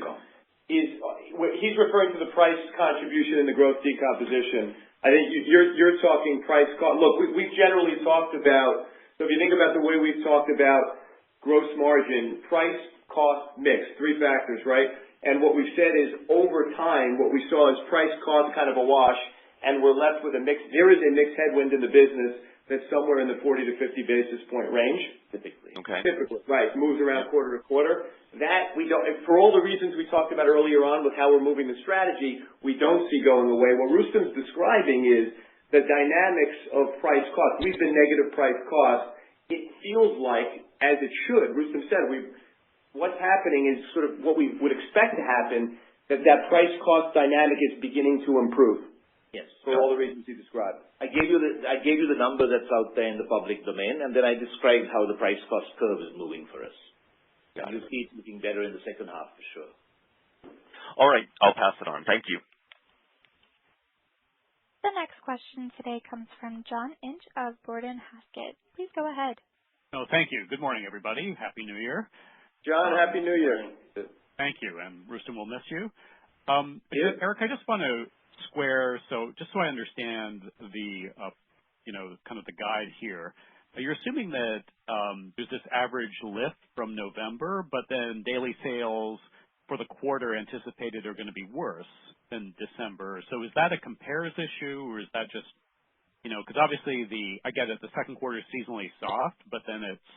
Speaker 3: he's referring to the price contribution in the growth decomposition. I think you're talking price cost. Look, we've generally talked about, so if you think about the way we've talked about gross margin, price, cost, mix, three factors, right? And what we've said is over time, what we saw is price cost kind of a wash, and we're left with a mix. There is a mixed headwind in the business that's somewhere in the 40 to 50 basis point range.
Speaker 4: Typically.
Speaker 7: Okay.
Speaker 3: Typically, right. Moves around quarter to quarter. That we don't, for all the reasons we talked about earlier on with how we're moving the strategy, we don't see going away. What Rustom's describing is the dynamics of price cost. We've been negative price cost. It feels like, as it should, Rustom said, what's happening is sort of what we would expect to happen, that price cost dynamic is beginning to improve.
Speaker 4: Yes.
Speaker 3: For all the reasons you described.
Speaker 4: I gave you the number that's out there in the public domain, and then I described how the price cost curve is moving for us. And you see it looking better in the second half for sure.
Speaker 7: All right. I'll pass it on. Thank you.
Speaker 1: The next question today comes from John Inch of Gordon Haskett. Please go ahead.
Speaker 8: Oh, thank you. Good morning, everybody. Happy New Year.
Speaker 3: John, Happy New Year.
Speaker 8: Thank you, and Rustom will miss you.
Speaker 3: Yeah.
Speaker 8: Eric, I just want to square, just so I understand the, kind of the guide here. You're assuming that there's this average lift from November, but then daily sales for the quarter anticipated are going to be worse than December. So is that a compares issue, or is that just, because obviously I get it, the second quarter is seasonally soft, but then it's,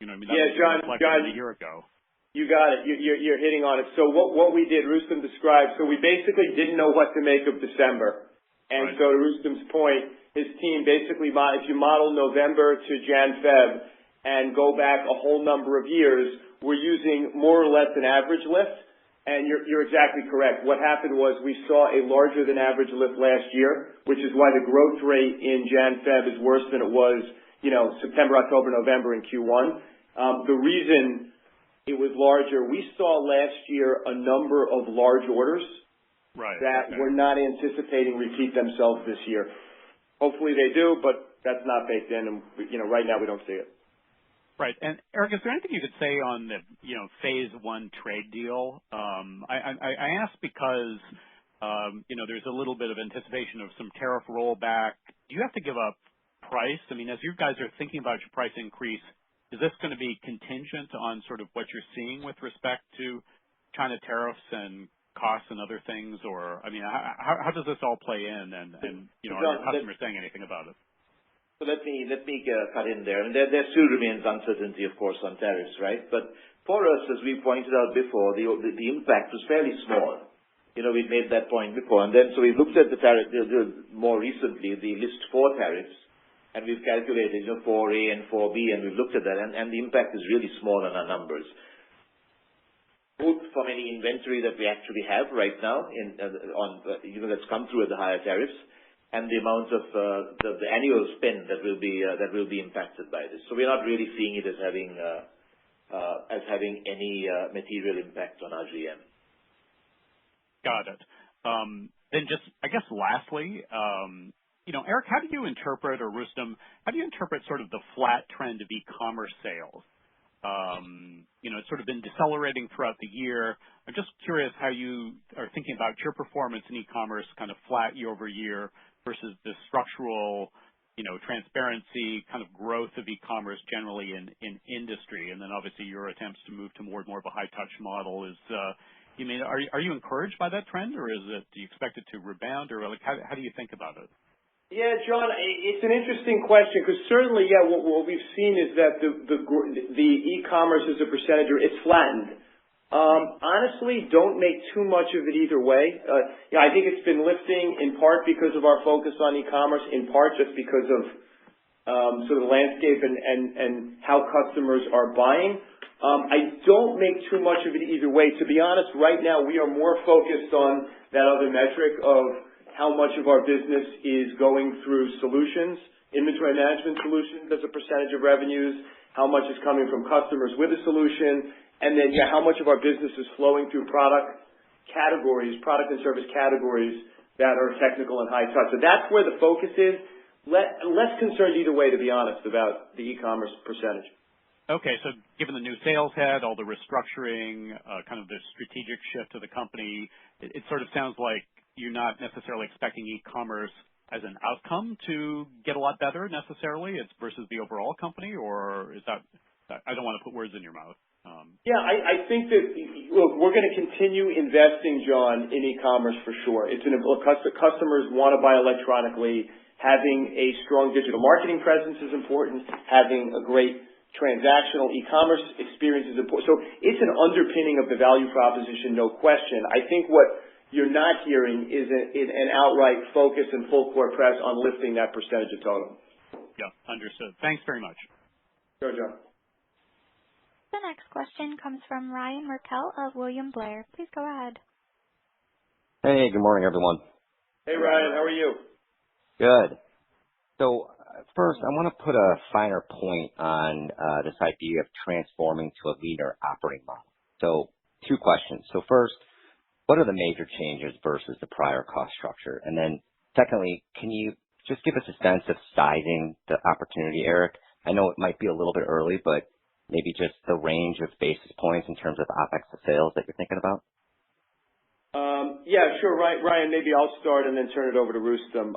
Speaker 8: that was reflected a year ago.
Speaker 3: You got it. You're hitting on it. So what we did, Rustom described, so we basically didn't know what to make of December. And
Speaker 8: right.
Speaker 3: So to Rustom's point, his team basically, if you model November to Jan-Feb and go back a whole number of years, we're using more or less an average lift. And you're exactly correct. What happened was we saw a larger than average lift last year, which is why the growth rate in Jan-Feb is worse than it was, September, October, November in Q1. The reason it was larger, we saw last year a number of large orders that we're not anticipating repeat themselves this year. Hopefully they do, but that's not baked in, and right now we don't see it.
Speaker 8: Right. And Eric, is there anything you could say on the phase one trade deal? I ask because there's a little bit of anticipation of some tariff rollback. Do you have to give up price? I mean, as you guys are thinking about your price increase, is this going to be contingent on sort of what you're seeing with respect to China tariffs and costs and other things? Or, I mean, how does this all play in? And are your customers saying anything about it?
Speaker 4: So let me cut in there. And there still remains uncertainty, of course, on tariffs, right? But for us, as we pointed out before, the impact was fairly small. We've made that point before. And then so we looked at the tariff, more recently, the list 4 tariffs. And we've calculated 4A and 4B, and we've looked at that, and the impact is really small on our numbers. Both from any inventory that we actually have right now, that's come through at the higher tariffs, and the amount of the annual spend that will be impacted by this. So we're not really seeing it as having any material impact on our GM.
Speaker 8: Got it. Then just, I guess, lastly. Eric, how do you interpret, or Rustom, how do you interpret sort of the flat trend of e-commerce sales? It's sort of been decelerating throughout the year. I'm just curious how you are thinking about your performance in e-commerce, kind of flat year over year versus the structural, transparency kind of growth of e-commerce generally in industry, and then obviously your attempts to move to more and more of a high-touch model. Are you encouraged by that trend, or do you expect it to rebound, or how do you think about it?
Speaker 3: Yeah, John, it's an interesting question because certainly, what we've seen is that the e-commerce as a percentage, it's flattened. Honestly, don't make too much of it either way. I think it's been lifting in part because of our focus on e-commerce, in part just because of sort of the landscape and how customers are buying. I don't make too much of it either way. To be honest, right now we are more focused on that other metric of how much of our business is going through solutions, inventory management solutions as a percentage of revenues, how much is coming from customers with a solution, and then how much of our business is flowing through product and service categories that are technical and high touch. So that's where the focus is. Less concerned either way, to be honest, about the e-commerce percentage.
Speaker 8: Okay, so given the new sales head, all the restructuring, kind of the strategic shift to the company, it sort of sounds like you're not necessarily expecting e-commerce as an outcome to get a lot better necessarily, it's versus the overall company, or is that, I don't want to put words in your mouth.
Speaker 3: I think that, look, we're going to continue investing, John, in e-commerce for sure. Customers want to buy electronically. Having a strong digital marketing presence is important. Having a great transactional e-commerce experience is important. So it's an underpinning of the value proposition, no question. I think what you're not hearing is an outright focus and full court press on lifting that percentage of total.
Speaker 8: Yeah, understood. Thanks very much.
Speaker 3: Sure, John.
Speaker 1: The next question comes from Ryan Merkel of William Blair. Please go ahead.
Speaker 9: Hey, good morning, everyone.
Speaker 3: Hey, Ryan. How are you?
Speaker 9: Good. So first, I want to put a finer point on this idea of transforming to a leaner operating model. So two questions. So first, what are the major changes versus the prior cost structure? And then secondly, can you just give us a sense of sizing the opportunity, Erik? I know it might be a little bit early, but maybe just the range of basis points in terms of OpEx to sales that you're thinking about?
Speaker 3: Yeah, sure. Ryan, maybe I'll start and then turn it over to Rustom.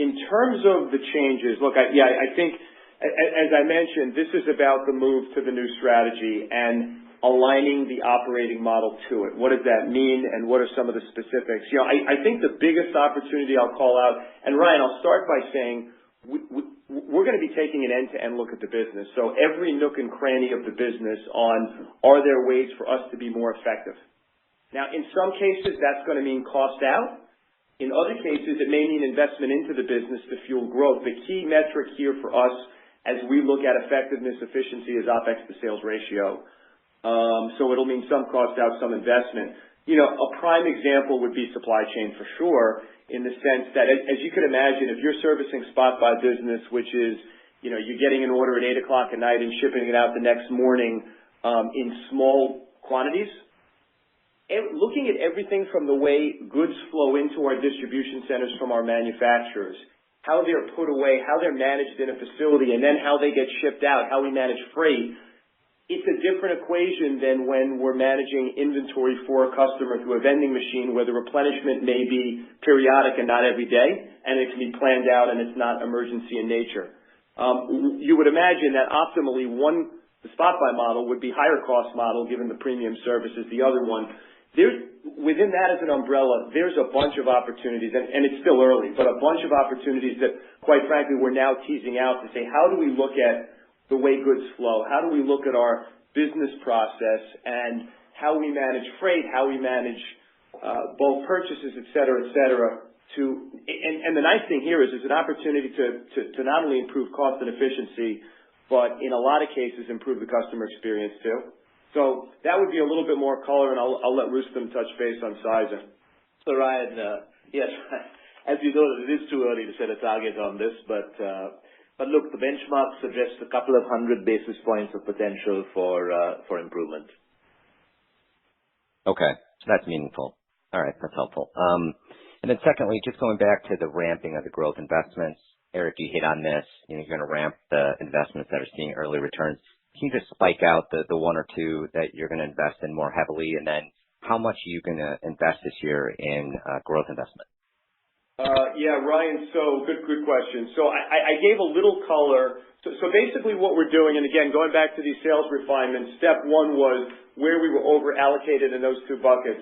Speaker 3: In terms of the changes, look, I think, as I mentioned, this is about the move to the new strategy and aligning the operating model to it. What does that mean, and what are some of the specifics? You know, I think the biggest opportunity I'll call out, and Ryan, I'll start by saying we're going to be taking an end-to-end look at the business. So every nook and cranny of the business on, are there ways for us to be more effective? Now, in some cases, that's going to mean cost out. In other cases, it may mean investment into the business to fuel growth. The key metric here for us as we look at effectiveness, efficiency, is OpEx to sales ratio. So it'll mean some cost out, some investment. You know, a prime example would be supply chain for sure, in the sense that, as you can imagine, if you're servicing spot buy business, which is, you know, you're getting an order at 8 o'clock at night and shipping it out the next morning in small quantities, looking at everything from the way goods flow into our distribution centers from our manufacturers, how they're put away, how they're managed in a facility, and then how they get shipped out, how we manage freight, it's a different equation than when we're managing inventory for a customer through a vending machine where the replenishment may be periodic and not every day, and it can be planned out and it's not emergency in nature. You would imagine that optimally the spot buy model would be higher cost model given the premium services, the other one. Within that as an umbrella, there's a bunch of opportunities, and it's still early, but a bunch of opportunities that, quite frankly, we're now teasing out to say, how do we look at the way goods flow? How do we look at our business process and how we manage freight, how we manage bulk purchases, et cetera, and the nice thing here is it's an opportunity to not only improve cost and efficiency, but in a lot of cases improve the customer experience too. So that would be a little bit more color, and I'll let Rustom touch base on sizing.
Speaker 4: So Ryan, yes, as you know, it is too early to set a target on this, but look, the benchmark suggests a couple of 100 basis points of potential for improvement.
Speaker 9: Okay, so that's meaningful. All right, that's helpful. And then secondly, just going back to the ramping of the growth investments, Erik, you hit on this. You know, you're going to ramp the investments that are seeing early returns. Can you just spike out the one or two that you're going to invest in more heavily, and then how much are you going to invest this year in growth investment?
Speaker 3: Yeah, Ryan, so good question. So I gave a little color. So basically what we're doing, and again, going back to these sales refinements, step one was where we were over allocated in those two buckets,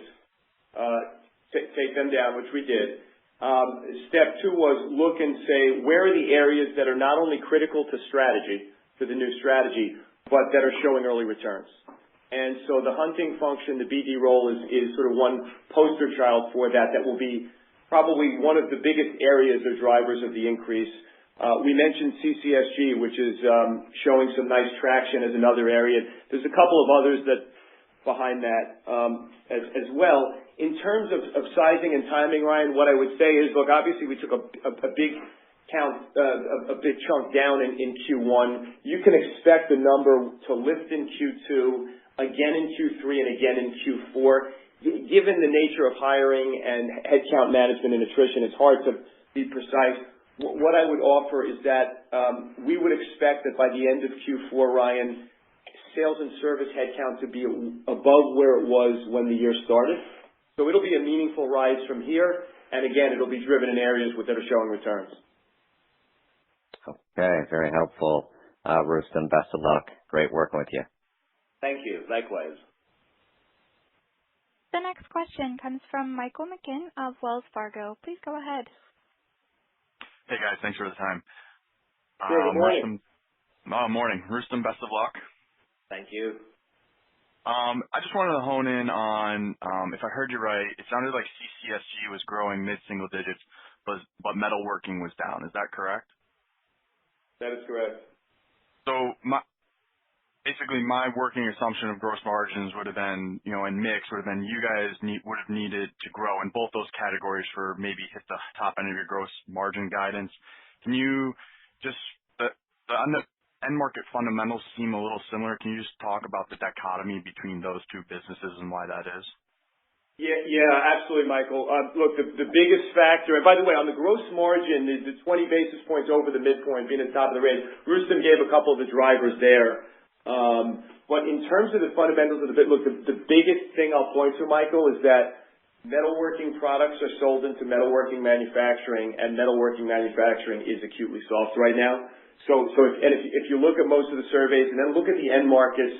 Speaker 3: take them down, which we did. Step two was look and say, where are the areas that are not only critical to strategy, to the new strategy, but that are showing early returns. And so the hunting function, the BD role is sort of one poster child for that will be probably one of the biggest areas or drivers of the increase. We mentioned CCSG, which is showing some nice traction as another area. There's a couple of others that behind that as well. In terms of sizing and timing, Ryan, what I would say is, look, obviously we took a big chunk down in Q1. You can expect the number to lift in Q2, again in Q3, and again in Q4. Given the nature of hiring and headcount management and attrition, it's hard to be precise. What I would offer is that we would expect that by the end of Q4, Ryan, sales and service headcount to be above where it was when the year started. So it'll be a meaningful rise from here, and again, it'll be driven in areas that are showing returns.
Speaker 9: Okay, very helpful. Rustom, best of luck. Great working with you.
Speaker 4: Thank you. Likewise.
Speaker 1: The next question comes from Michael McGinn of Wells Fargo. Please go ahead.
Speaker 10: Hey, guys. Thanks for the time.
Speaker 3: Sure. Good morning.
Speaker 10: Morning. Rustom, best of luck.
Speaker 4: Thank you.
Speaker 10: I just wanted to hone in on, if I heard you right, it sounded like CCSG was growing mid-single digits, but metalworking was down. Is that correct?
Speaker 3: That is correct.
Speaker 10: So basically my working assumption of gross margins would have been, and mix would have been you guys would have needed to grow in both those categories for maybe hit the top end of your gross margin guidance. Can you just, the end market fundamentals seem a little similar. Can you just talk about the dichotomy between those two businesses and why that is?
Speaker 3: Yeah, absolutely, Michael. Look, the biggest factor, and by the way, on the gross margin, the 20 basis points over the midpoint being at the top of the range, Rustom gave a couple of the drivers there. But in terms of the fundamentals of the bit, look, the biggest thing I'll point to, Michael, is that metalworking products are sold into metalworking manufacturing, and metalworking manufacturing is acutely soft right now. So if you look at most of the surveys and then look at the end markets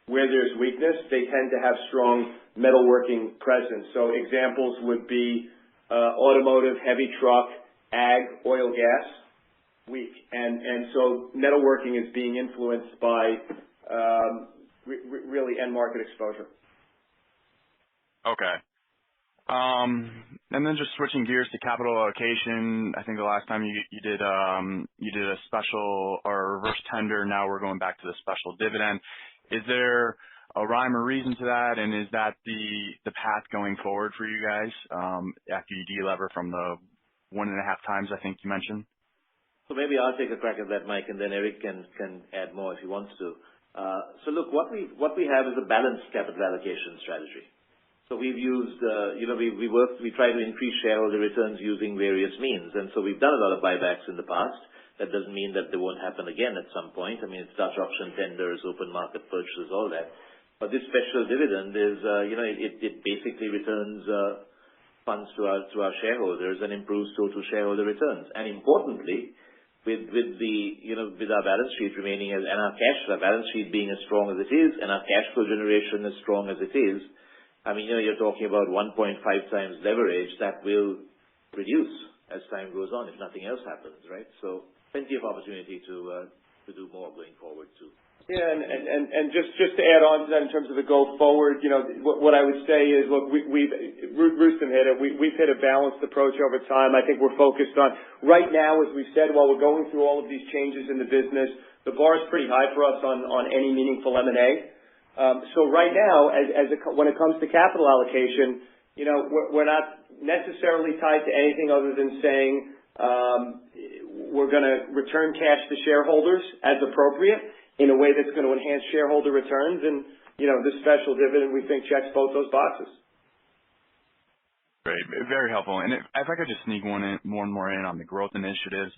Speaker 3: where there's weakness, they tend to have strong metalworking presence. So examples would be automotive, heavy truck, ag, oil, gas, weak. And so metalworking is being influenced by really end market exposure.
Speaker 10: Okay. And then just switching gears to capital allocation. I think the last time you did a special or reverse tender. Now we're going back to the special dividend. Is there a rhyme or reason to that? And is that the path going forward for you guys after you delever from the 1.5 times I think you mentioned?
Speaker 4: So maybe I'll take a crack at that, Mike, and then Erik can add more if he wants to. So look, what we have is a balanced capital allocation strategy. So we've used, we try to increase shareholder returns using various means, and so we've done a lot of buybacks in the past. That doesn't mean that they won't happen again at some point. I mean, it's Dutch option tenders, open market purchases, all that. But this special dividend is, it basically returns funds to our shareholders and improves total shareholder returns. And importantly, with our balance sheet remaining and our balance sheet being as strong as it is, and our cash flow generation as strong as it is, I mean, you're talking about 1.5 times leverage that will reduce as time goes on if nothing else happens, right? So plenty of opportunity to do more going forward too.
Speaker 3: Yeah, and just to add on to that in terms of the go forward, what I would say is, look, Rustom hit it. We've hit a balanced approach over time. I think we're focused on right now, as we said, while we're going through all of these changes in the business, the bar is pretty high for us on any meaningful M&A. So right now, when it comes to capital allocation, we're not necessarily tied to anything other than saying we're going to return cash to shareholders as appropriate in a way that's going to enhance shareholder returns. And, this special dividend, we think, checks both those boxes.
Speaker 10: Great. Very helpful. And if I could just sneak one more in on the growth initiatives.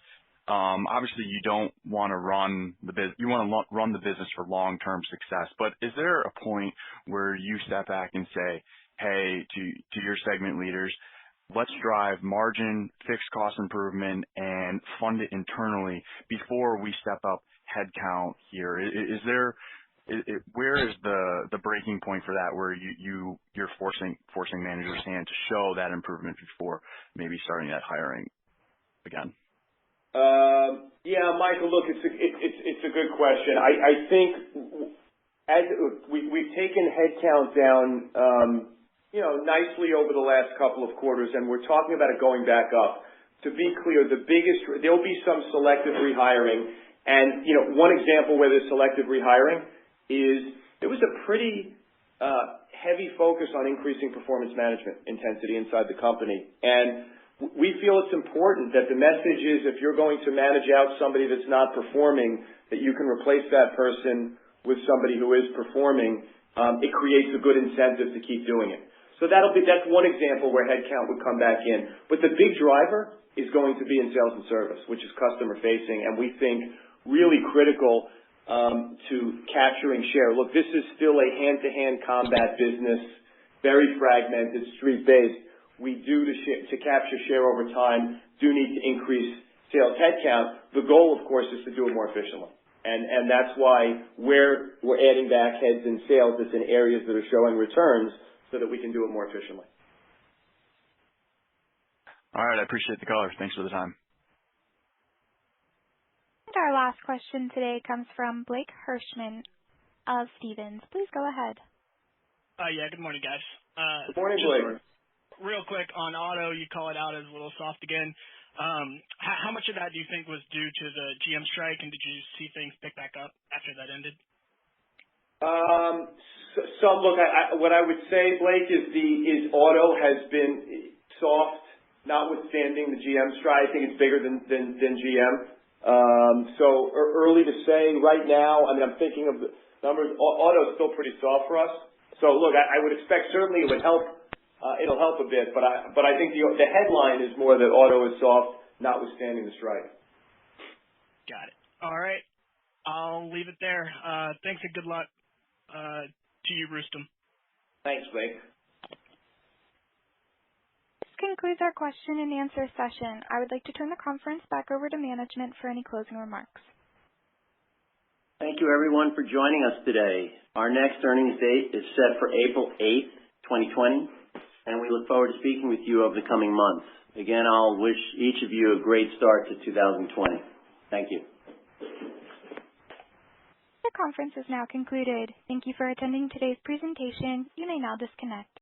Speaker 10: Obviously, you don't want to run the business. You want to run the business for long-term success. But is there a point where you step back and say, hey, to your segment leaders, let's drive margin, fixed cost improvement, and fund it internally before we step up headcount here? Where is the breaking point for that, where you're forcing managers' hand to show that improvement before maybe starting that hiring again?
Speaker 3: Yeah, Michael, look, it's a good question. I think as we've taken headcount down, nicely over the last couple of quarters, and we're talking about it going back up. To be clear, there'll be some selective rehiring, and one example where there's selective rehiring is there was a pretty heavy focus on increasing performance management intensity inside the company, and we feel it's important that the message is if you're going to manage out somebody that's not performing, that you can replace that person with somebody who is performing. It creates a good incentive to keep doing it. So that's one example where headcount would come back in. But the big driver is going to be in sales and service, which is customer facing, and we think really critical to capturing share. Look, this is still a hand-to-hand combat business, very fragmented, street-based. We do to capture share over time, do need to increase sales headcount. The goal, of course, is to do it more efficiently. And that's why we're adding back heads in sales that's in areas that are showing returns so that we can do it more efficiently.
Speaker 10: All right. I appreciate the color. Thanks for the time.
Speaker 1: last question today comes from Blake Gershwind of Stephens. Please go ahead.
Speaker 11: Yeah, good morning, guys.
Speaker 3: Good morning, Blake.
Speaker 11: Real quick, on auto, you call it out as a little soft again. How much of that do you think was due to the GM strike, and did you see things pick back up after that ended?
Speaker 3: Look, what I would say, Blake, is auto has been soft, notwithstanding the GM strike. I think it's bigger than GM. Early to say right now. I mean, I'm thinking of the numbers. Auto is still pretty soft for us. Look, I would expect certainly it would help. It'll help a bit, but I think the headline is more that auto is soft, notwithstanding the strike.
Speaker 11: Got it. All right. I'll leave it there. Thanks and good luck to you, Rustom.
Speaker 4: Thanks, Blake.
Speaker 1: This concludes our question and answer session. I would like to turn the conference back over to management for any closing remarks.
Speaker 2: Thank you, everyone, for joining us today. Our next earnings date is set for April 8th, 2020, and we look forward to speaking with you over the coming months. Again, I'll wish each of you a great start to 2020. Thank you.
Speaker 1: The conference is now concluded. Thank you for attending today's presentation. You may now disconnect.